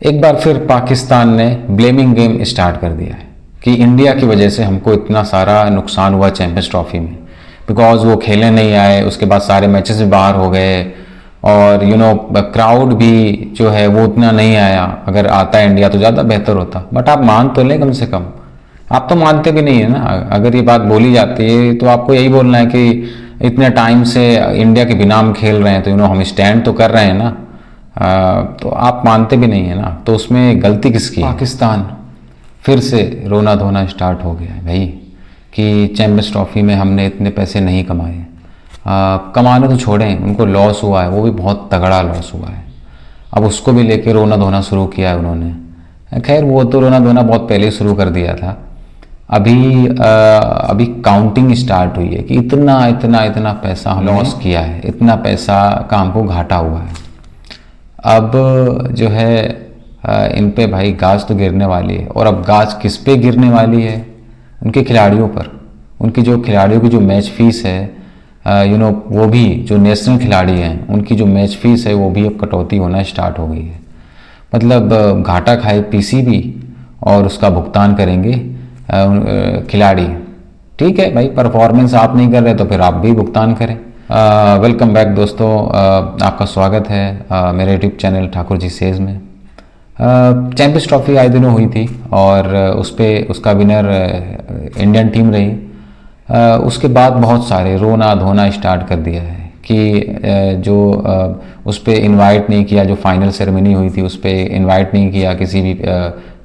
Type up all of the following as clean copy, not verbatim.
एक बार फिर पाकिस्तान ने ब्लेमिंग गेम स्टार्ट कर दिया है कि इंडिया की वजह से हमको इतना सारा नुकसान हुआ चैंपियंस ट्रॉफी में, बिकॉज वो खेलने नहीं आए, उसके बाद सारे मैचेस भी बाहर हो गए और क्राउड भी जो है वो उतना नहीं आया। अगर आता इंडिया तो ज़्यादा बेहतर होता, बट आप मान तो लें कम से कम। आप तो मानते भी नहीं है ना। अगर ये बात बोली जाती है तो आपको यही बोलना है कि इतने टाइम से इंडिया के बिना हम खेल रहे हैं तो हम स्टैंड तो कर रहे हैं ना। तो आप मानते भी नहीं है ना, तो उसमें गलती किसकी? पाकिस्तान फिर से रोना धोना स्टार्ट हो गया है भाई कि चैंपियंस ट्रॉफी में हमने इतने पैसे नहीं कमाए। कमाने तो छोड़ें, उनको लॉस हुआ है, वो भी बहुत तगड़ा लॉस हुआ है। अब उसको भी लेके रोना धोना शुरू किया है उन्होंने। खैर वो तो रोना धोना बहुत पहले ही शुरू कर दिया था। अभी काउंटिंग स्टार्ट हुई है कि इतना इतना इतना पैसा हम लॉस किया है, इतना पैसा का हमको घाटा हुआ है। अब जो है इन पे भाई गाज तो गिरने वाली है। और अब गाज किस पे गिरने वाली है? उनके खिलाड़ियों पर। उनकी जो खिलाड़ियों की जो मैच फीस है, वो भी जो नेशनल खिलाड़ी हैं उनकी जो मैच फीस है वो भी अब कटौती होना स्टार्ट हो गई है। मतलब घाटा खाए पीसीबी और उसका भुगतान करेंगे खिलाड़ी। ठीक है भाई, परफॉर्मेंस आप नहीं कर रहे तो फिर आप भी भुगतान करें। वेलकम बैक दोस्तों, आपका स्वागत है मेरे YouTube channel Thakur ji says में। चैंपियंस ट्रॉफी आए दिनों हुई थी और उसका विनर इंडियन टीम रही। उसके बाद बहुत सारे रोना धोना स्टार्ट कर दिया है कि उस पर इनवाइट नहीं किया, जो फाइनल सेरेमनी हुई थी उस पर इनवाइट नहीं किया किसी भी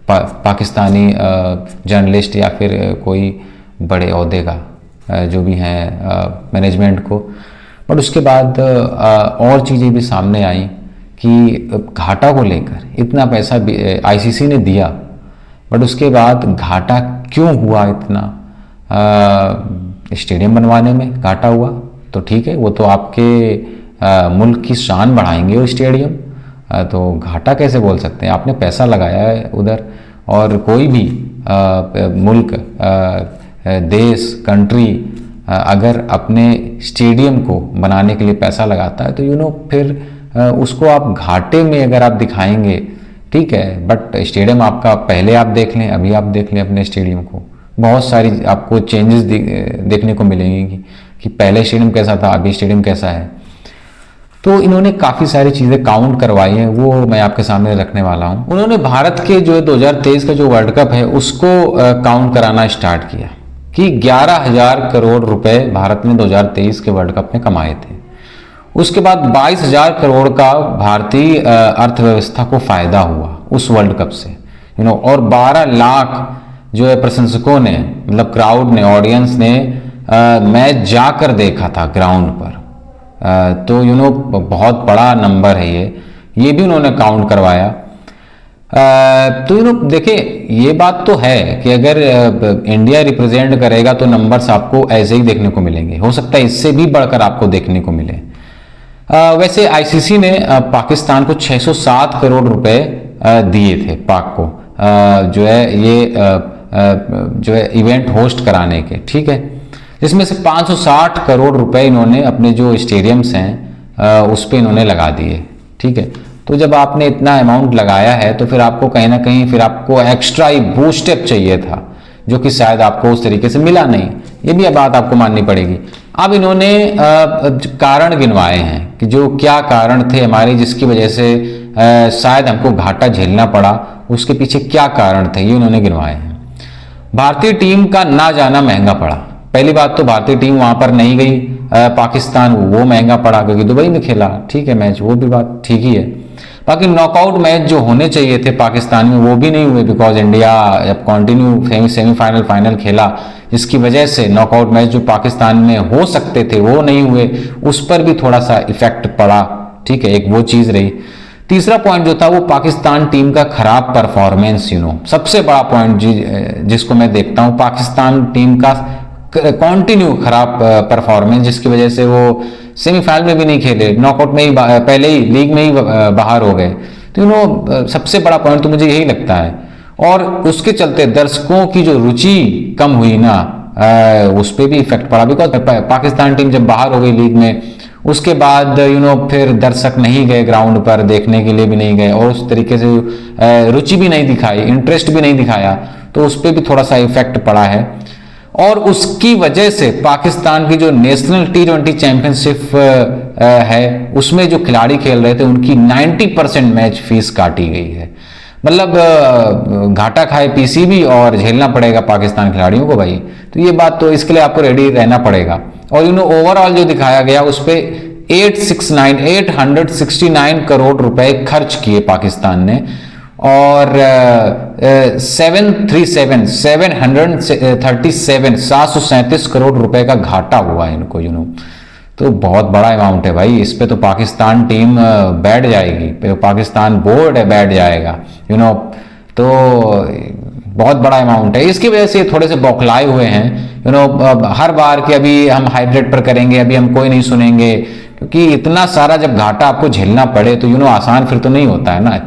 पाकिस्तानी जर्नलिस्ट या फिर कोई बड़े ओहदे का जो भी हैं मैनेजमेंट को। बट उसके बाद और चीज़ें भी सामने आई कि घाटा को लेकर इतना पैसा आईसीसी ने दिया, बट उसके बाद घाटा क्यों हुआ इतना? स्टेडियम बनवाने में घाटा हुआ तो ठीक है, वो तो आपके मुल्क की शान बढ़ाएंगे वो स्टेडियम, तो घाटा कैसे बोल सकते हैं? आपने पैसा लगाया है उधर। और कोई भी मुल्क, देश, कंट्री अगर अपने स्टेडियम को बनाने के लिए पैसा लगाता है तो फिर उसको आप घाटे में अगर आप दिखाएंगे, ठीक है, बट स्टेडियम आपका पहले आप देख लें, अभी आप देख लें अपने स्टेडियम को, बहुत सारी आपको चेंजेस देखने को मिलेंगी कि पहले स्टेडियम कैसा था, अभी स्टेडियम कैसा है। तो इन्होंने काफ़ी सारी चीज़ें काउंट करवाई हैं, वो मैं आपके सामने रखने वाला हूँ। उन्होंने भारत के जो 2023 का जो वर्ल्ड कप है उसको काउंट कराना स्टार्ट किया कि 11,000 करोड़ रुपए भारत ने 2023 के वर्ल्ड कप में कमाए थे। उसके बाद 22,000 करोड़ का भारतीय अर्थव्यवस्था को फायदा हुआ उस वर्ल्ड कप से, और 12 लाख जो है प्रशंसकों ने, मतलब क्राउड ने, ऑडियंस ने मैच जाकर देखा था ग्राउंड पर। तो बहुत बड़ा नंबर है ये भी उन्होंने काउंट करवाया। तो देखिए ये बात तो है कि अगर इंडिया रिप्रेजेंट करेगा तो नंबर्स आपको ऐसे ही देखने को मिलेंगे, हो सकता है इससे भी बढ़कर आपको देखने को मिले। वैसे आईसीसी ने पाकिस्तान को 607 करोड़ रुपए दिए थे पाक को, जो है ये जो है इवेंट होस्ट कराने के, ठीक है, जिसमें से 560 करोड़ रुपए इन्होंने अपने जो स्टेडियम्स हैं उस पर इन्होंने लगा दिए, ठीक है। तो जब आपने इतना अमाउंट लगाया है तो फिर आपको कहीं ना कहीं फिर आपको एक्स्ट्रा ही बूस्ट अप चाहिए था, जो कि शायद आपको उस तरीके से मिला नहीं। ये भी बात आपको माननी पड़ेगी। अब इन्होंने कारण गिनवाए हैं कि जो क्या कारण थे हमारे, जिसकी वजह से शायद हमको घाटा झेलना पड़ा, उसके पीछे क्या कारण थे ये उन्होंने गिनवाए हैं। भारतीय टीम का ना जाना महंगा पड़ा। पहली बात तो भारतीय टीम वहां पर नहीं गई पाकिस्तान, वो महंगा पड़ा क्योंकि दुबई में खेला, ठीक है मैच, वो भी बात ठीक ही है। बाकी नॉकआउट मैच जो होने चाहिए थे पाकिस्तान में वो भी नहीं हुए, बिकॉज इंडिया जब कंटिन्यू सेमीफाइनल फाइनल खेला, जिसकी वजह से नॉकआउट मैच जो पाकिस्तान में हो सकते थे वो नहीं हुए, उस पर भी थोड़ा सा इफेक्ट पड़ा, ठीक है, एक वो चीज रही। तीसरा पॉइंट जो था वो पाकिस्तान टीम का खराब परफॉर्मेंस, सबसे बड़ा पॉइंट जिसको मैं देखता हूं, पाकिस्तान टीम का कंटिन्यू खराब परफॉर्मेंस, जिसकी वजह से वो सेमीफाइनल में भी नहीं खेले, नॉकआउट में ही पहले ही लीग में ही बाहर हो गए। तो सबसे बड़ा पॉइंट तो मुझे यही लगता है। और उसके चलते दर्शकों की जो रुचि कम हुई ना, उस पर भी इफेक्ट पड़ा, बिकॉज पाकिस्तान टीम जब बाहर हो गई लीग में, उसके बाद फिर दर्शक नहीं गए ग्राउंड पर, देखने के लिए भी नहीं गए, और उस तरीके से रुचि भी नहीं दिखाई, इंटरेस्ट भी नहीं दिखाया, तो उस पर भी थोड़ा सा इफेक्ट पड़ा है। और उसकी वजह से पाकिस्तान की जो नेशनल T20 चैंपियनशिप है उसमें जो खिलाड़ी खेल रहे थे उनकी 90% मैच फीस काटी गई है। मतलब घाटा खाए पीसीबी और झेलना पड़ेगा पाकिस्तान खिलाड़ियों को भाई। तो ये बात, तो इसके लिए आपको रेडी रहना पड़ेगा। और ओवरऑल जो दिखाया गया उस पर 869 करोड़ रुपए खर्च किए पाकिस्तान ने, और 737 करोड़ रुपए का घाटा हुआ है इनको, तो बहुत बड़ा अमाउंट है भाई। इस पे तो पाकिस्तान टीम बैठ जाएगी, पाकिस्तान बोर्ड है बैठ जाएगा, तो बहुत बड़ा अमाउंट है। इसकी वजह से थोड़े से बौखलाए हुए हैं, हर बार कि अभी हम हाइब्रिड पर करेंगे, अभी हम कोई नहीं सुनेंगे, क्योंकि इतना सारा जब घाटा आपको झेलना पड़े तो आसान फिर तो नहीं होता है ना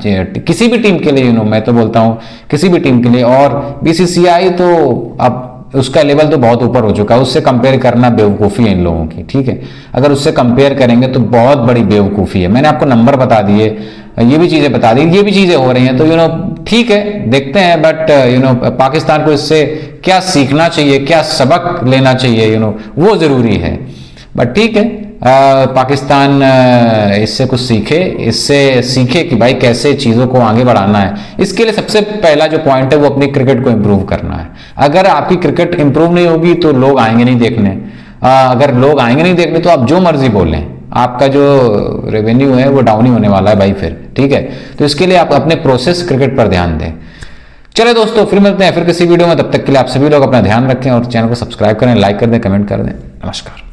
किसी भी टीम के लिए। मैं तो बोलता हूँ किसी भी टीम के लिए, और बीसीसीआई तो अब उसका लेवल तो बहुत ऊपर हो चुका है, उससे कंपेयर करना बेवकूफ़ी है इन लोगों की, ठीक है। अगर उससे कंपेयर करेंगे तो बहुत बड़ी बेवकूफ़ी है। मैंने आपको नंबर बता दिए, ये भी चीज़ें बता दी, ये भी चीज़ें हो रही हैं, तो ठीक है, देखते हैं। बट पाकिस्तान को इससे क्या सीखना चाहिए, क्या सबक लेना चाहिए, वो ज़रूरी है। बट ठीक है, पाकिस्तान इससे कुछ सीखे, इससे सीखे कि भाई कैसे चीज़ों को आगे बढ़ाना है। इसके लिए सबसे पहला जो पॉइंट है वो अपनी क्रिकेट को इम्प्रूव करना है। अगर आपकी क्रिकेट इम्प्रूव नहीं होगी तो लोग आएंगे नहीं देखने। अगर लोग आएंगे नहीं देखने तो आप जो मर्जी बोलें, आपका जो रेवेन्यू है वो डाउन ही होने वाला है भाई फिर, ठीक है। तो इसके लिए आप अपने प्रोसेस क्रिकेट पर ध्यान दें। चले दोस्तों, फिर मिलते हैं फिर किसी वीडियो में, तब तक के लिए आप सभी लोग अपना ध्यान रखें और चैनल को सब्सक्राइब करें, लाइक कर दें, कमेंट कर दें। नमस्कार।